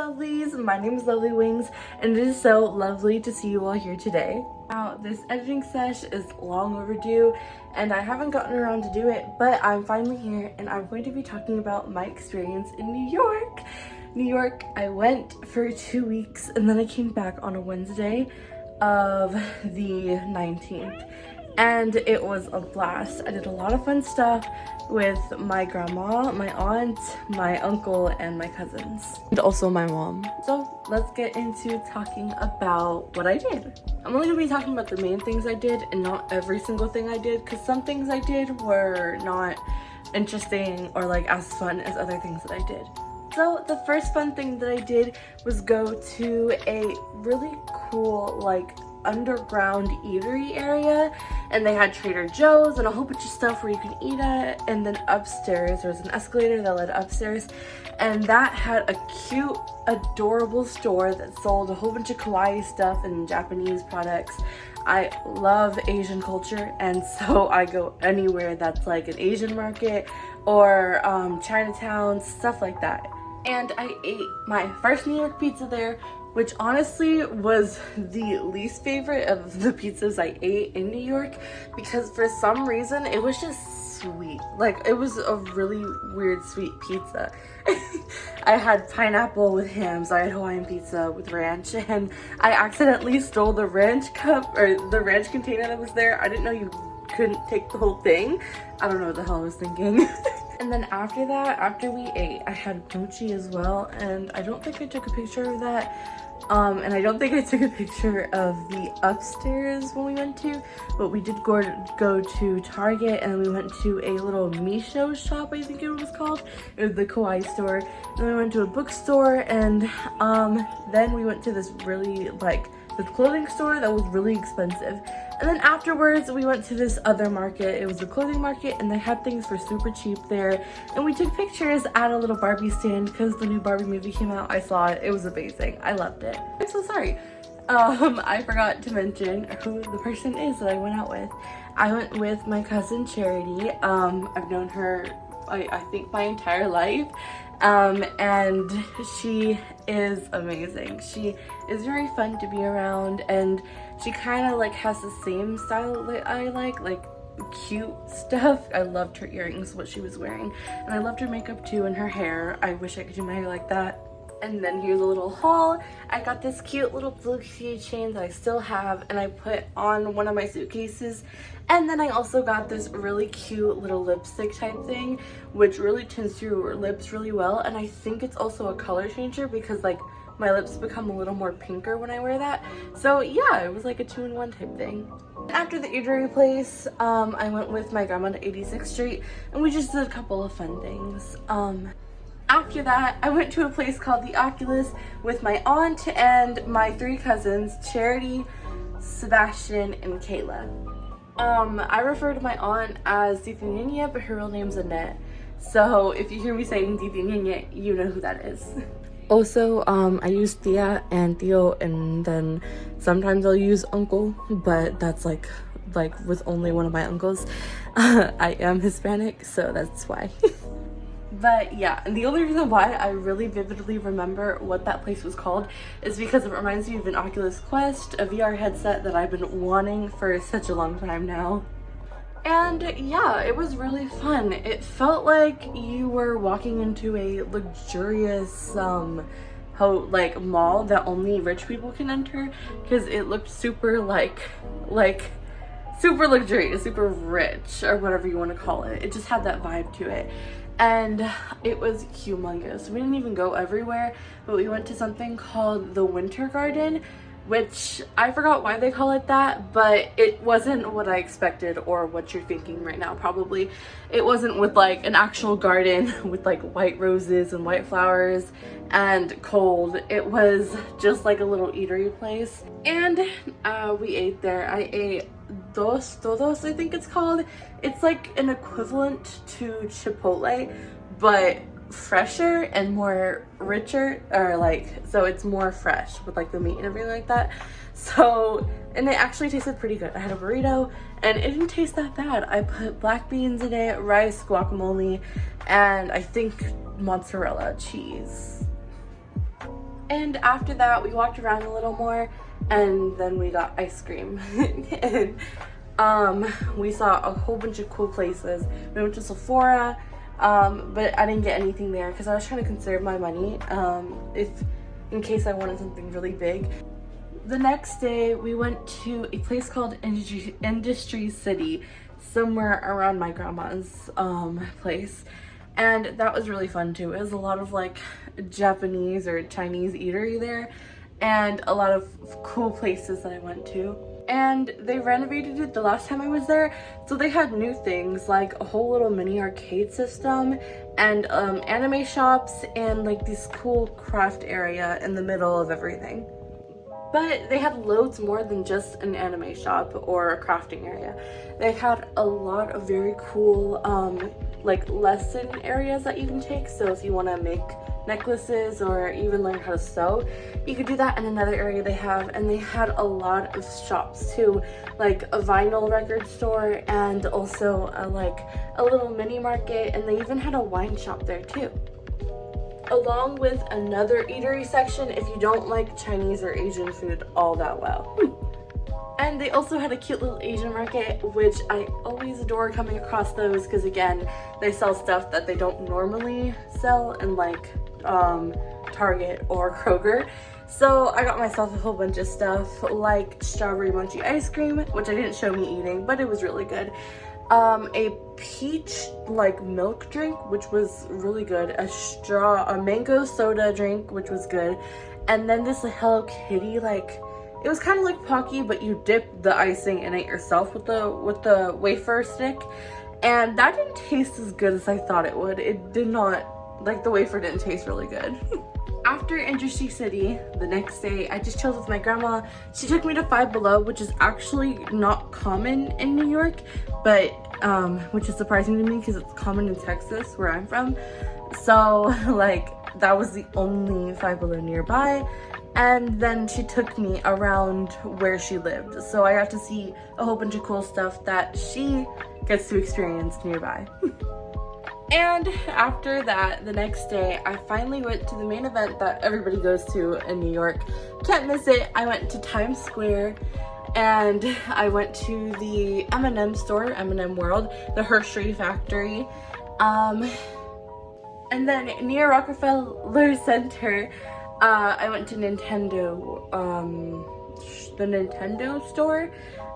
lovelies, my name is Lovely Wings and it is so lovely to see you all here today. Now this editing sesh is long overdue and I haven't gotten around to do it, but I'm finally here and I'm going to be talking about my experience in New York. I went for 2 weeks and then I came back on a Wednesday of the 19th and it was a blast. I did a lot of fun stuff with my grandma, my aunt, my uncle, and my cousins, and also my mom. So let's get into talking about what I did. I'm only gonna be talking about the main things I did and not every single thing I did, because some things I did were not interesting or like as fun as other things that I did. So the first fun thing that I did was go to a really cool like underground eatery area, and they had Trader Joe's and a whole bunch of stuff where you can eat at. And then upstairs there was an escalator that led upstairs, and that had a cute adorable store that sold a whole bunch of kawaii stuff and Japanese products. I love Asian culture, and so I go anywhere that's like an Asian market or Chinatown, stuff like that. And I ate my first New York pizza there, which honestly was the least favorite of the pizzas I ate in New York, because for some reason it was just sweet. Like, it was a really weird sweet pizza. I had pineapple with ham, so I had Hawaiian pizza with ranch, and I accidentally stole the ranch cup, or the ranch container that was there. I didn't know you couldn't take the whole thing. I don't know what the hell I was thinking. And then after that, after we ate, I had mochi as well, and I don't think I took a picture of that. And I don't think I took a picture of the upstairs when we went to, but we did go to Target, and we went to a little Misho shop, I think it was called. It was the kawaii store. And we went to a bookstore, and then we went to this really the clothing store that was really expensive. And then afterwards we went to this other market. It was a clothing market, and they had things for super cheap there, and we took pictures at a little Barbie stand because the new Barbie movie came out. I saw it. It was amazing. I loved it. I'm so sorry. I forgot to mention who the person is that I went out with. I went with my cousin Charity. I've known her I think my entire life, and she is amazing. She is very fun to be around, and she kind of like has the same style that I like cute stuff. I loved her earrings, what she was wearing, and I loved her makeup too, and her hair. I wish I could do my hair like that. And then here's a little haul. I got this cute little blue keychain that I still have, and I put on one of my suitcases. And then I also got this really cute little lipstick type thing, which really tints your lips really well. And I think it's also a color changer, because like my lips become a little more pinker when I wear that. So yeah, it was like a 2-in-1 type thing. After the eatery place, I went with my grandma to 86th Street, and we just did a couple of fun things. After that, I went to a place called the Oculus with my aunt and my 3 cousins, Charity, Sebastian, and Kayla. I refer to my aunt as Titi Niña, but her real name's Annette. So if you hear me saying Titi Niña, you know who that is. Also, I use Tia and Tio, and then sometimes I'll use Uncle, but that's like with only one of my uncles. I am Hispanic, so that's why. But yeah, and the only reason why I really vividly remember what that place was called is because it reminds me of an Oculus Quest, a VR headset that I've been wanting for such a long time now. And yeah, it was really fun. It felt like you were walking into a luxurious mall that only rich people can enter, because it looked super super luxurious, super rich, or whatever you want to call it. It just had that vibe to it. And it was humongous. We didn't even go everywhere, but we went to something called the Winter Garden, which I forgot why they call it that, but it wasn't what I expected or what you're thinking right now probably. It wasn't with like an actual garden with like white roses and white flowers and cold. It was just like a little eatery place, and we ate there. I ate Dos Todos, I think it's called. It's like an equivalent to Chipotle, but fresher and more richer, or so it's more fresh with like the meat and everything like that. So, and it actually tasted pretty good. I had a burrito and it didn't taste that bad. I put black beans in it, rice, guacamole, and I think mozzarella cheese. And after that, we walked around a little more, and then we got ice cream. And we saw a whole bunch of cool places. We went to Sephora, but I didn't get anything there because I was trying to conserve my money in case I wanted something really big. The next day, we went to a place called Industry City, somewhere around my grandma's place. And that was really fun too. It was a lot of like Japanese or Chinese eatery there, and a lot of cool places that I went to. And they renovated it the last time I was there, so they had new things like a whole little mini arcade system and anime shops and like this cool craft area in the middle of everything. But they had loads more than just an anime shop or a crafting area. They had a lot of very cool like lesson areas that you can take. So if you want to make necklaces or even learn how to sew, you could do that in another area they have. And they had a lot of shops too, like a vinyl record store and also a little mini market, and they even had a wine shop there too, along with another eatery section if you don't like Chinese or Asian food all that well. And they also had a cute little Asian market, which I always adore coming across those because again, they sell stuff that they don't normally sell in like Target or Kroger. So I got myself a whole bunch of stuff like strawberry munchie ice cream, which I didn't show me eating, but it was really good. A peach like milk drink, which was really good, a mango soda drink, which was good, and then this Hello Kitty, like it was kind of like Pocky, but you dip the icing in it yourself with the wafer stick, and that didn't taste as good as I thought it would. It did not, like the wafer didn't taste really good. After Industry City, the next day, I just chilled with my grandma. She took me to Five Below, which is actually not common in New York, but which is surprising to me because it's common in Texas, where I'm from. So like that was the only Five Below nearby. And then she took me around where she lived. So I got to see a whole bunch of cool stuff that she gets to experience nearby. And after that, the next day, I finally went to the main event that everybody goes to in New York. Can't miss it. I went to Times Square and I went to the M&M store, M&M World, the Hershey factory. And then near Rockefeller Center, I went to Nintendo, the Nintendo store,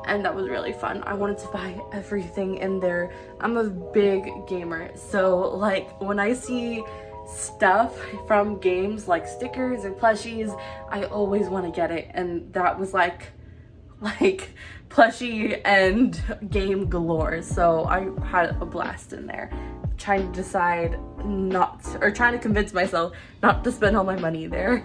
and that was really fun. I wanted to buy everything in there. I'm a big gamer, so like when I see stuff from games like stickers or plushies, I always want to get it, and that was like plushie and game galore. So I had a blast in there, trying to trying to convince myself not to spend all my money there.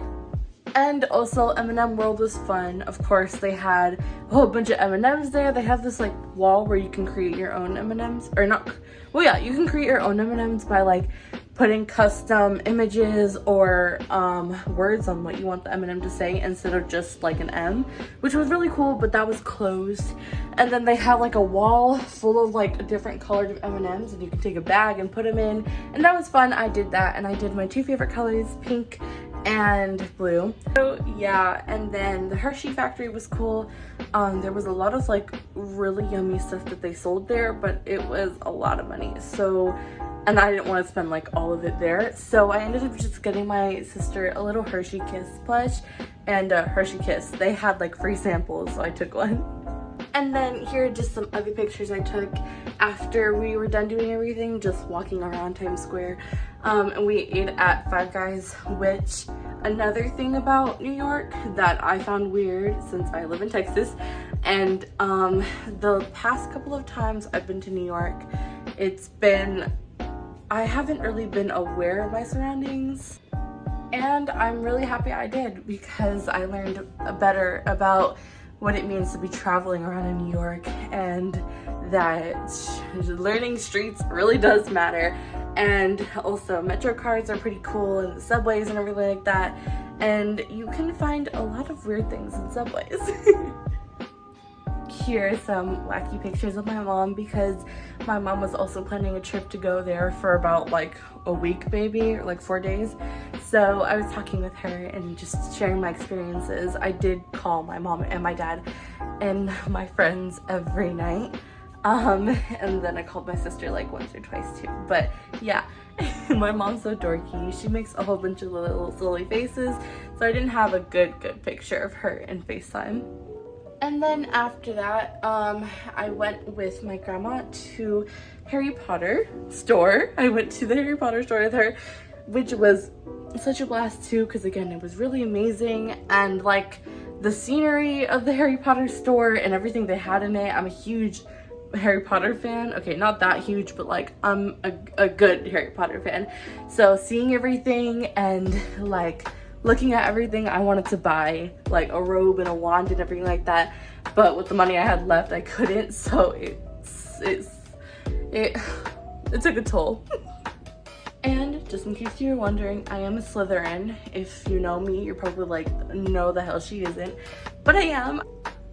And also M&M World was fun. Of course, they had a whole bunch of M&Ms there. They have this like wall where you can create your own M&Ms, or not, well yeah, you can create your own M&Ms by like putting custom images or words on what you want the M&M to say instead of just like an M, which was really cool, but that was closed. And then they have like a wall full of like different colored M&Ms, and you can take a bag and put them in, and that was fun. I did that, and I did my two favorite colors, pink and blue. So yeah, and then the Hershey factory was cool. There was a lot of like really yummy stuff that they sold there, but it was a lot of money, so, and I didn't want to spend like all of it there, so I ended up just getting my sister a little Hershey Kiss plush and a Hershey Kiss. They had like free samples, so I took one. And then here are just some other pictures I took after we were done doing everything, just walking around Times Square. And we ate at Five Guys, which, another thing about New York that I found weird since I live in Texas, and the past couple of times I've been to New York, I haven't really been aware of my surroundings. And I'm really happy I did, because I learned better about what it means to be traveling around in New York, and that learning streets really does matter. And also Metro cards are pretty cool, and the subways and everything like that, and you can find a lot of weird things in subways. Here are some wacky pictures of my mom, because my mom was also planning a trip to go there for about like a week maybe, or like 4 days. So I was talking with her and just sharing my experiences. I did call my mom and my dad and my friends every night. And then I called my sister like once or twice too. But yeah, my mom's so dorky. She makes a whole bunch of little silly faces. So I didn't have a good picture of her in FaceTime. And then after that, I went with my grandma to Harry Potter store. I went to the Harry Potter store with her, which was such a blast too, because again, it was really amazing. And like the scenery of the Harry Potter store and everything they had in it, I'm a huge Harry Potter fan. Okay, not that huge, but like I'm a good Harry Potter fan. So seeing everything and like looking at everything, I wanted to buy like a robe and a wand and everything like that, but with the money I had left I couldn't, so it took a toll. And just in case you're wondering, I am a Slytherin. If you know me, you're probably like, no, the hell she isn't, but I am.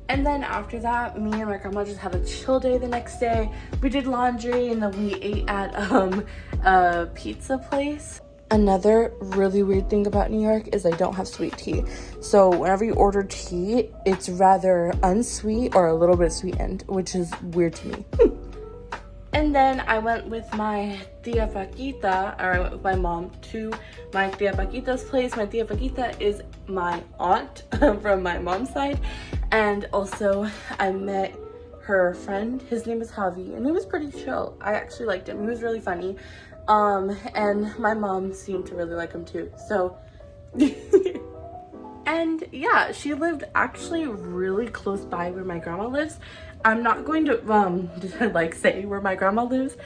And then after that, me and my grandma just had a chill day the next day. We did laundry and then we ate at a pizza place. Another really weird thing about New York is I don't have sweet tea. So whenever you order tea, it's rather unsweet or a little bit sweetened, which is weird to me. And then I went with my Tia Paquita, or I went with my mom to my Tia Paquita's place. My Tia Paquita is my aunt from my mom's side. And also I met her friend. His name is Javi, and he was pretty chill. I actually liked him. He was really funny. And my mom seemed to really like him too. So, and yeah, she lived actually really close by where my grandma lives. I'm not going to like say where my grandma lives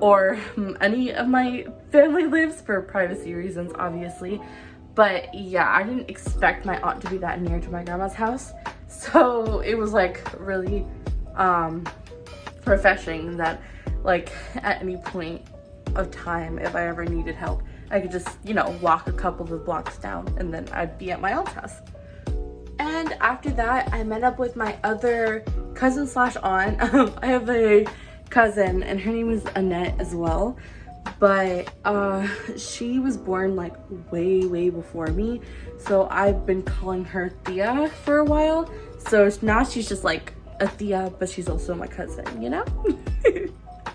or any of my family lives for privacy reasons, obviously. But yeah, I didn't expect my aunt to be that near to my grandma's house. So it was like really refreshing that like at any point of time, if I ever needed help, I could just, you know, walk a couple of blocks down and then I'd be at my aunt's house. And after that, I met up with my other cousin slash aunt. I have a cousin and her name is Annette as well, but she was born like way before me, so I've been calling her Tia for a while. So now she's just like a Tia, but she's also my cousin, you know?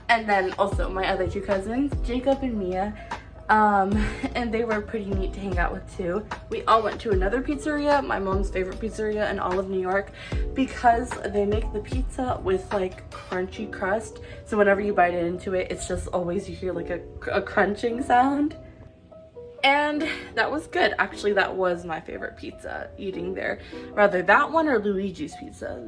And then also my other two cousins, Jacob and Mia, and they were pretty neat to hang out with too. We all went to another pizzeria, my mom's favorite pizzeria in all of New York, because they make the pizza with like crunchy crust. So whenever you bite into it, it's just always you hear like a crunching sound. And that was good. Actually, that was my favorite pizza eating there. Rather that one or Luigi's pizza.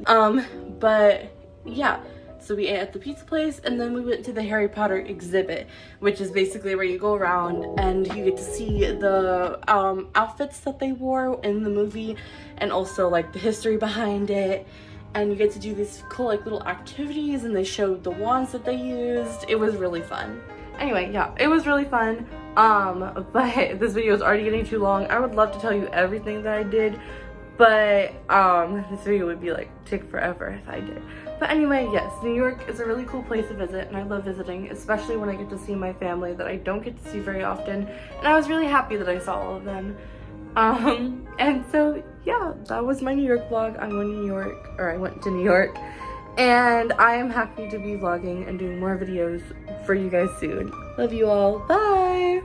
But yeah. So we ate at the pizza place and then we went to the Harry Potter exhibit, which is basically where you go around and you get to see the outfits that they wore in the movie and also like the history behind it. And you get to do these cool like little activities and they showed the wands that they used. It was really fun. Anyway, yeah, it was really fun. But this video is already getting too long. I would love to tell you everything that I did, but this video would be like take forever if I did. But anyway, yes, New York is a really cool place to visit and I love visiting, especially when I get to see my family that I don't get to see very often. And I was really happy that I saw all of them. And so yeah, that was my New York vlog. I went to New York, and I am happy to be vlogging and doing more videos for you guys soon. Love you all. Bye.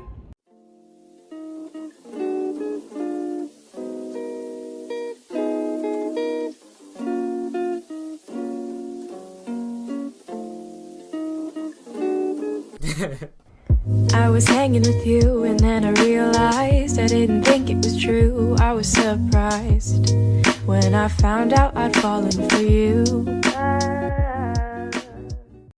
I was hanging with you and then I realized I didn't think it was true. I was surprised when I found out I'd fallen for you.